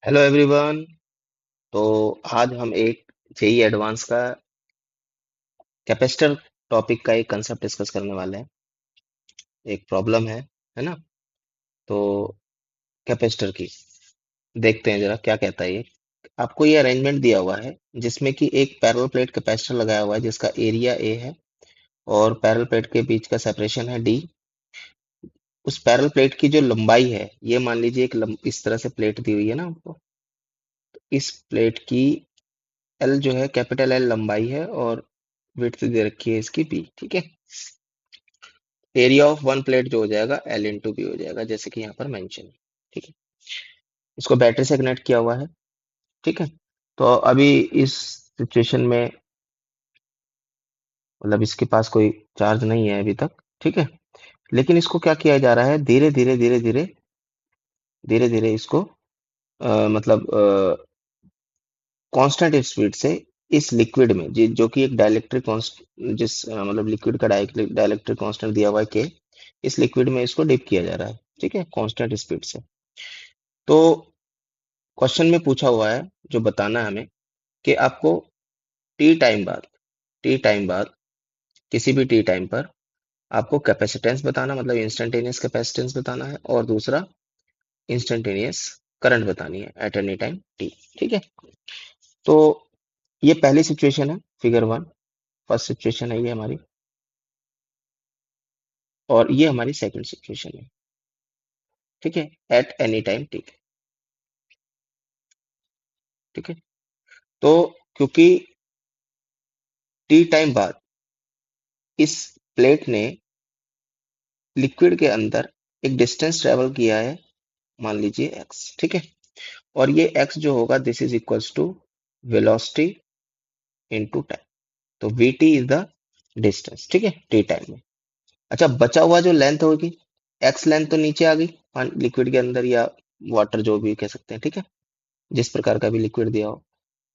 Hello everyone. तो आज हम एक जेई एडवांस का कैपेसिटर टॉपिक का एक कंसेप्ट डिस्कस करने वाले हैं। एक प्रॉब्लम है ना। तो कैपेसिटर की देखते हैं जरा क्या कहता है ये। आपको ये अरेंजमेंट दिया हुआ है जिसमें कि एक पैरेलल प्लेट कैपेसिटर लगाया हुआ है जिसका एरिया ए है और पैरेलल प्लेट के बीच का सेपरेशन है डी। उस पैरेलल प्लेट की जो लंबाई है ये मान लीजिए इस तरह से प्लेट दी हुई है ना आपको। इस प्लेट की एल जो है कैपिटल एल लंबाई है और विड्थ दे रखी है इसकी बी। ठीक है। एरिया ऑफ वन प्लेट जो हो जाएगा एल इंटू बी हो जाएगा जैसे कि यहाँ पर मेंशन है। ठीक है। इसको बैटरी से कनेक्ट किया हुआ है। ठीक है। तो अभी इस सिचुएशन में मतलब इसके पास कोई चार्ज नहीं है अभी तक। ठीक है। लेकिन इसको क्या किया जा रहा है, धीरे धीरे धीरे धीरे धीरे धीरे इसको मतलब कांस्टेंट स्पीड से इस लिक्विड में जो कि एक डाइलेक्ट्रिक मतलब लिक्विड का डाइलेक्ट्रिक कांस्टेंट दिया हुआ है के, इस लिक्विड में इसको डिप किया जा रहा है। ठीक है, कांस्टेंट स्पीड से। तो क्वेश्चन में पूछा हुआ है जो बताना है हमें कि आपको टी टाइम बाद टी टाइम बाद किसी भी टी टाइम पर आपको कैपेसिटेंस बताना, मतलब इंस्टेंटेनियस कैपेसिटेंस बताना है, और दूसरा इंस्टेंटेनियस करंट बतानी है एट एनी टाइम टी। ठीक है। तो ये पहली सिचुएशन है, फिगर वन। फर्स्ट सिचुएशन है ये हमारी, और ये हमारी सेकंड सिचुएशन है। ठीक है, एट एनी टाइम टी। ठीक है। तो क्योंकि टी टाइम बाद इस प्लेट ने लिक्विड के अंदर एक डिस्टेंस ट्रेवल किया है, मान लीजिए एक्स। ठीक है। और ये एक्स जो होगा this is equals to velocity into time. तो v t is the distance. ठीक है, टी टाइम में। अच्छा, बचा हुआ जो लेंथ होगी, एक्स लेंथ तो नीचे आ गई लिक्विड के अंदर, या वाटर जो भी कह सकते हैं। ठीक है, जिस प्रकार का भी लिक्विड दिया हो।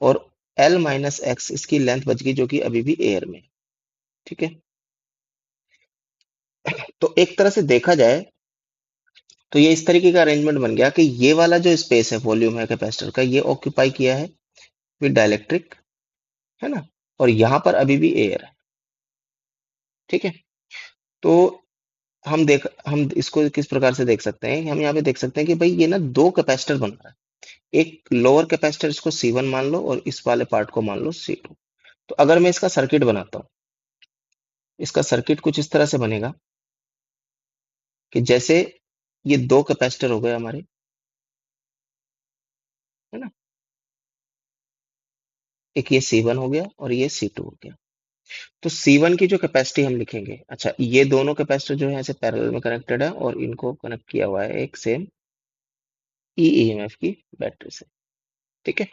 और एल माइनस एक्स इसकी लेंथ बच गई जो कि अभी भी एयर में है। ठीक है। तो एक तरह से देखा जाए तो ये इस तरीके का अरेंजमेंट बन गया कि ये वाला जो स्पेस है, वॉल्यूम है कैपेसिटर का, ये ऑक्यूपाई किया है विद डाइलेक्ट्रिक, है ना। और यहां पर अभी भी एयर है। ठीक है। तो हम इसको किस प्रकार से देख सकते हैं, हम यहाँ पे देख सकते हैं कि भाई ये ना दो कैपेसिटर बन रहा है। एक लोअर कैपेसिटर इसको C1 मान लो और इस वाले पार्ट को मान लो C2। तो अगर मैं इसका सर्किट बनाता हूँ, इसका सर्किट कुछ इस तरह से बनेगा कि जैसे ये दो कैपेसिटर हो गए हमारे, है ना। एक ये C1 हो गया और ये C2 हो गया। तो C1 की जो कैपेसिटी हम लिखेंगे, अच्छा ये दोनों कैपेसिटर जो है ऐसे पैरेलल में कनेक्टेड है और इनको कनेक्ट किया हुआ है एक सेम ईएमएफ की बैटरी से। ठीक है,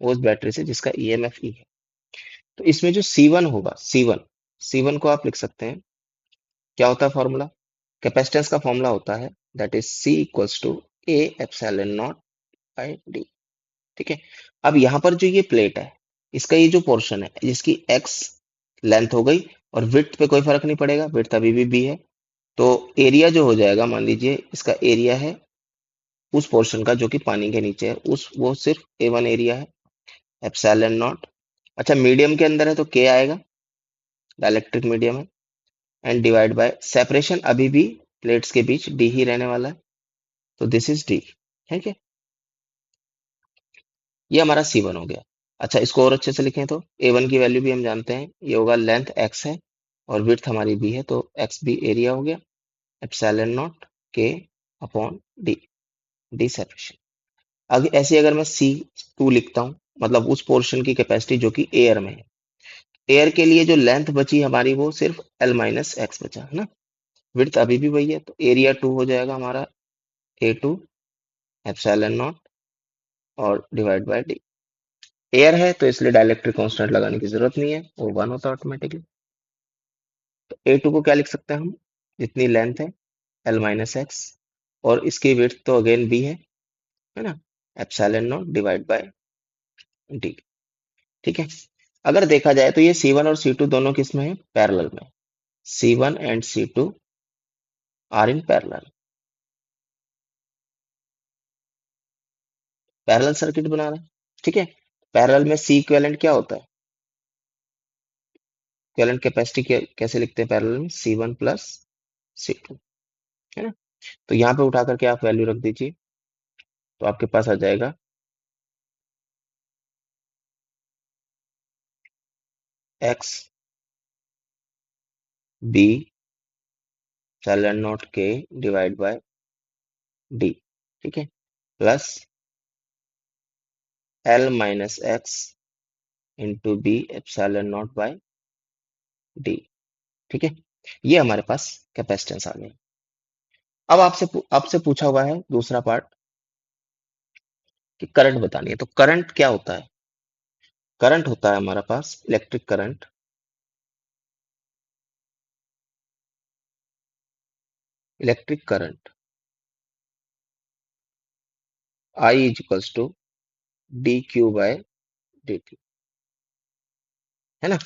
वो उस बैटरी से जिसका ईएमएफ ई है। तो इसमें जो C1 होगा, C1 को आप लिख सकते हैं, क्या होता है फॉर्मूला, कैपेसिटेंस का फॉर्मूला होता है that is C equals to A epsilon naught by D. ठीक है। अब यहाँ पर जो ये प्लेट है, इसका ये जो पोर्शन है जिसकी एक्स लेंथ हो गई, और विड्थ पे कोई फर्क नहीं पड़ेगा, विड्थ अभी भी बी है। तो एरिया जो हो जाएगा, मान लीजिए इसका एरिया है उस पोर्शन का जो कि पानी के नीचे है, उस वो सिर्फ A1 एरिया है, एप्सिलॉन नॉट। अच्छा, मीडियम के अंदर है तो के आएगा, डाइलेक्ट्रिक मीडियम है, एंड डिवाइड बाय सेपरेशन अभी भी प्लेट्स के बीच डी ही रहने वाला है, तो दिस इज डी। ठीक है, ये हमारा C1 हो गया। अच्छा, इसको और अच्छे से लिखें तो A1 की वैल्यू भी हम जानते हैं, ये होगा लेंथ x है और विड्थ हमारी b है, तो x भी एरिया हो गया, एप्सिलॉन नॉट के अपॉन डी, डी सेपरेशन। आगे ऐसे अगर मैं C2 लिखता हूँ, मतलब उस पोर्शन की कैपेसिटी जो कि एयर में है, एयर के लिए जो लेंथ बची हमारी वो सिर्फ L माइनस एक्स बचा, है ना। विड्थ अभी भी वही है, तो एरिया 2 हो जाएगा हमारा A2 एप्सिलॉन नॉट और डिवाइड बाय डी। एयर है तो इसलिए डाइलेक्ट्रिक कांस्टेंट लगाने की जरूरत नहीं है, वो वन होता है ऑटोमेटिकली। तो A2 को क्या लिख सकते हैं हम, जितनी लेंथ है L माइनस एक्स, और इसकी विड्थ तो अगेन B है ना, epsilon not divide by D. ठीक है। अगर देखा जाए तो ये C1 और C2 दोनों किस में है, पैरेलल में। C1 and C2 are in parallel. Parallel circuit बना रहे हैं। ठीक है, पैरेलल में सी इक्विवेलेंट क्या होता है? इक्विवेलेंट कैपेसिटी कैसे लिखते हैं पैरेलल में? C1 प्लस C2, है ना। तो यहाँ पे उठा करके आप वैल्यू रख दीजिए, तो आपके पास आ जाएगा एक्स बी सैलन नॉट के डिवाइड बाय डी। ठीक है, plus L minus X into B epsilon naught by D. ठीक है, ये हमारे पास कैपेसिटेंस आ गई। अब आपसे पूछा हुआ है दूसरा पार्ट कि करंट बतानी है। तो करंट क्या होता है? करंट होता है हमारा पास electric current. Electric current I is equals to d q by d t, है ना।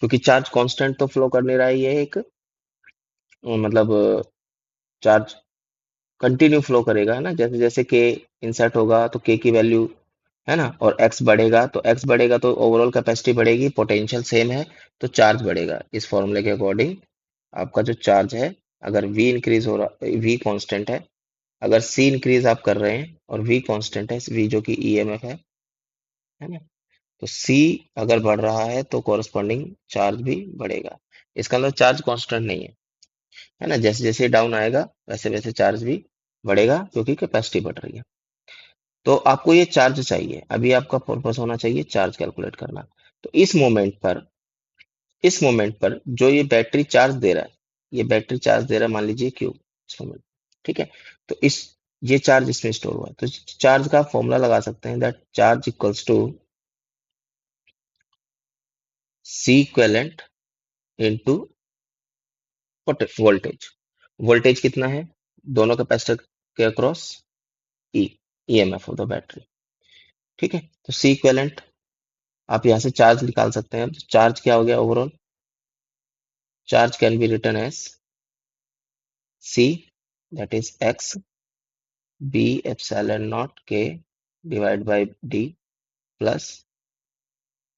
क्योंकि चार्ज कांस्टेंट तो फ्लो कर नहीं रहा है, ये एक मतलब चार्ज कंटिन्यू फ्लो करेगा, है ना। जैसे जैसे के इंसर्ट होगा तो के की वैल्यू, है ना, और एक्स बढ़ेगा तो ओवरऑल कैपेसिटी बढ़ेगी, पोटेंशियल सेम है तो चार्ज बढ़ेगा। इस फॉर्मूले के अकॉर्डिंग आपका जो चार्ज है, अगर V इंक्रीज हो रहा, V कांस्टेंट है, अगर C इंक्रीज आप कर रहे हैं और V कांस्टेंट है, V जो कि EMF है ना, तो C अगर बढ़ रहा है तो कॉरस्पॉन्डिंग चार्ज भी बढ़ेगा। इसका मतलब चार्ज कांस्टेंट नहीं है ना। जैसे जैसे डाउन आएगा वैसे वैसे चार्ज भी बढ़ेगा, क्योंकि कैपेसिटी बढ़ रही है। तो आपको ये चार्ज चाहिए, अभी आपका पर्पस होना चाहिए चार्ज कैलकुलेट करना। तो इस मोमेंट पर जो ये बैटरी चार्ज दे रहा है, ये बैटरी चार्ज दे रहा है, मान लीजिए क्यू इस मोमेंट। ठीक है, तो इस ये चार्ज इसमें स्टोर हुआ है, तो चार्ज का फॉर्मूला लगा सकते हैं, that charge equals to C equivalent into voltage. Voltage कितना है दोनों कैपेसिटर के across? E EMF of the battery. ठीक है, तो सी इक्विवेलेंट आप यहाँ से चार्ज निकाल सकते हैं। तो चार्ज क्या हो गया overall? Charge can be written as c, that is x B epsilon naught के divide by D plus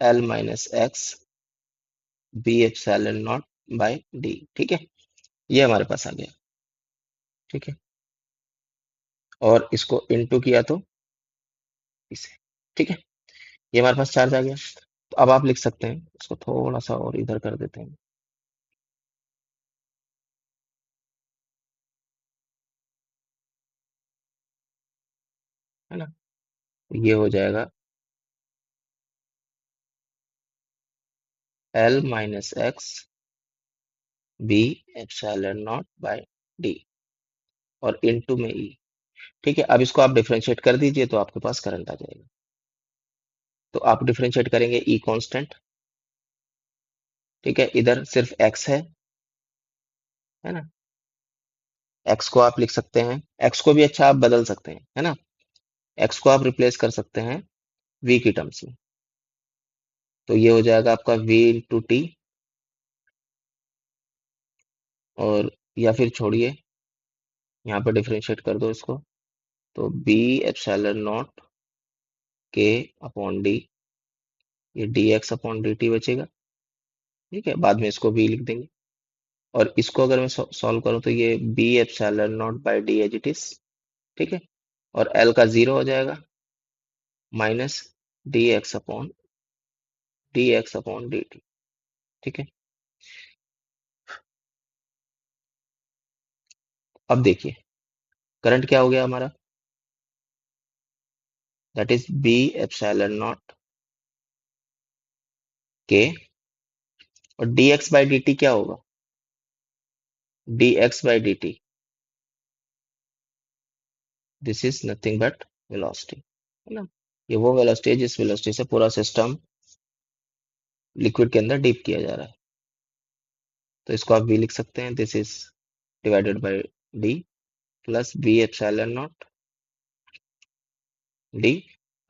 L minus x B epsilon naught by D. ठीक है, ये हमारे पास आ गया। ठीक है, और इसको इनटू किया तो इसे। ठीक है, ये हमारे पास चार्ज आ गया। तो अब आप लिख सकते हैं, इसको थोड़ा सा और इधर कर देते हैं, है ना। तो ये हो जाएगा L minus x B epsilon naught by D और इनटू में ई। ठीक है, अब इसको आप डिफरेंशिएट कर दीजिए तो आपके पास करंट आ जाएगा। तो आप डिफरेंशिएट करेंगे ई कांस्टेंट। ठीक है, इधर सिर्फ एक्स है ना। एक्स को आप लिख सकते हैं, एक्स को भी अच्छा आप बदल सकते हैं, है ना। एक्स को आप रिप्लेस कर सकते हैं वी की टर्म्स में। तो ये हो जाएगा आपका वी इंटू टी, और या फिर छोड़िए, यहाँ पे डिफरेंशिएट कर दो इसको, तो बी एप्सिलॉन नॉट के अपॉन डी, ये D X upon D T बचेगा। ठीक है, बाद में इसको बी लिख देंगे, और इसको अगर मैं सॉल्व करूं तो ये B epsilon naught by D as it is. ठीक है, और एल का जीरो हो जाएगा, minus D X upon D T. ठीक है, अब देखिए करंट क्या हो गया हमारा, that is B epsilon naught K, और D X by D T क्या होगा? D X by D T, this is nothing but velocity, है ना। ये वो वेलोसिटी है जिस वेलोसिटी से पूरा सिस्टम लिक्विड के अंदर डीप किया जा रहा है। तो इसको आप v लिख सकते हैं, this is divided by D plus B epsilon naught D.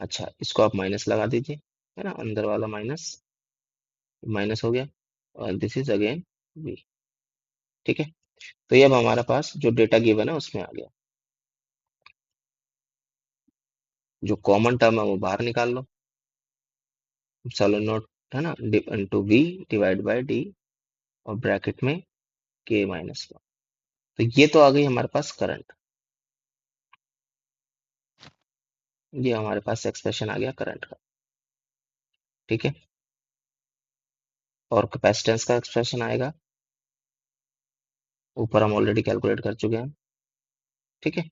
अच्छा, इसको आप माइनस लगा दीजिए, है ना, अंदर वाला माइनस माइनस हो गया, और दिस इज अगेन v। ठीक है, तो ये अब हमारे पास जो डेटा गिवन है उसमें आ गया। जो कॉमन टर्म है वो बाहर निकाल लो, एप्सिलॉन नॉट है ना, into V divide by D, और ब्रैकेट में के माइनस वन। तो ये तो आ गई हमारे पास करंट, ये हमारे पास एक्सप्रेशन आ गया करंट का। ठीक है, और कैपेसिटेंस का एक्सप्रेशन आएगा, ऊपर हम ऑलरेडी कैलकुलेट कर चुके हैं। ठीक है,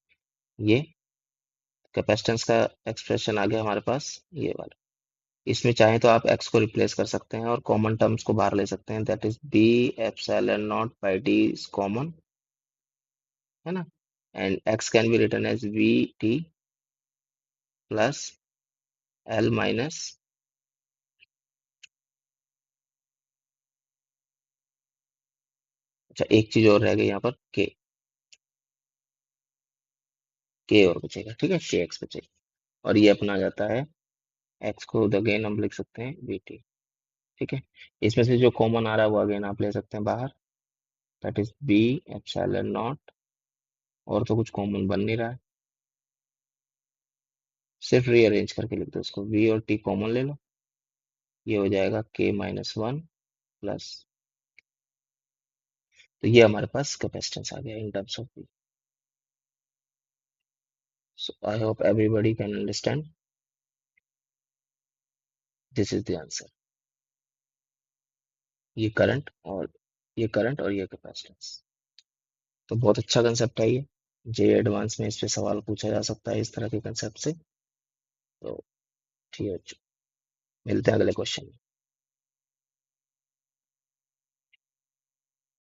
ये कैपेसिटेंस का एक्सप्रेशन आ गया हमारे पास, ये वाला। इसमें चाहे तो आप एक्स को रिप्लेस कर सकते हैं और कॉमन टर्म्स को बाहर ले सकते हैं, that is B epsilon naught by D is common, है ना, and X can be written as V T plus L minus, अच्छा एक चीज और रह गई यहाँ पर, के और बचेगा। ठीक है, के एक्स बचेगा, और ये अपना आ जाता है, एक्स को अगेन हम लिख सकते हैं वी टी। ठीक है, इसमें से जो कॉमन आ रहा है वो अगेन आप ले सकते हैं बाहर, that is B epsilon naught, और तो कुछ कॉमन बन नहीं रहा है, सिर्फ रीअरेंज करके लिख दो इसको, वी और टी कॉमन ले लो, ये हो जाएगा के माइनस वन प्लस, तो ये हमारे पास कैपेसिटेंस आ गया in terms of V. So I hope everybody can understand, this is the answer. ये करंट और ये करंट और ये कैपेसिटेंस, तो बहुत अच्छा कंसेप्ट है ये, जे एडवांस में इस पे सवाल पूछा जा सकता है इस तरह के कंसेप्ट से। तो ठीक है बच्चों, मिलते हैं अगले क्वेश्चन में।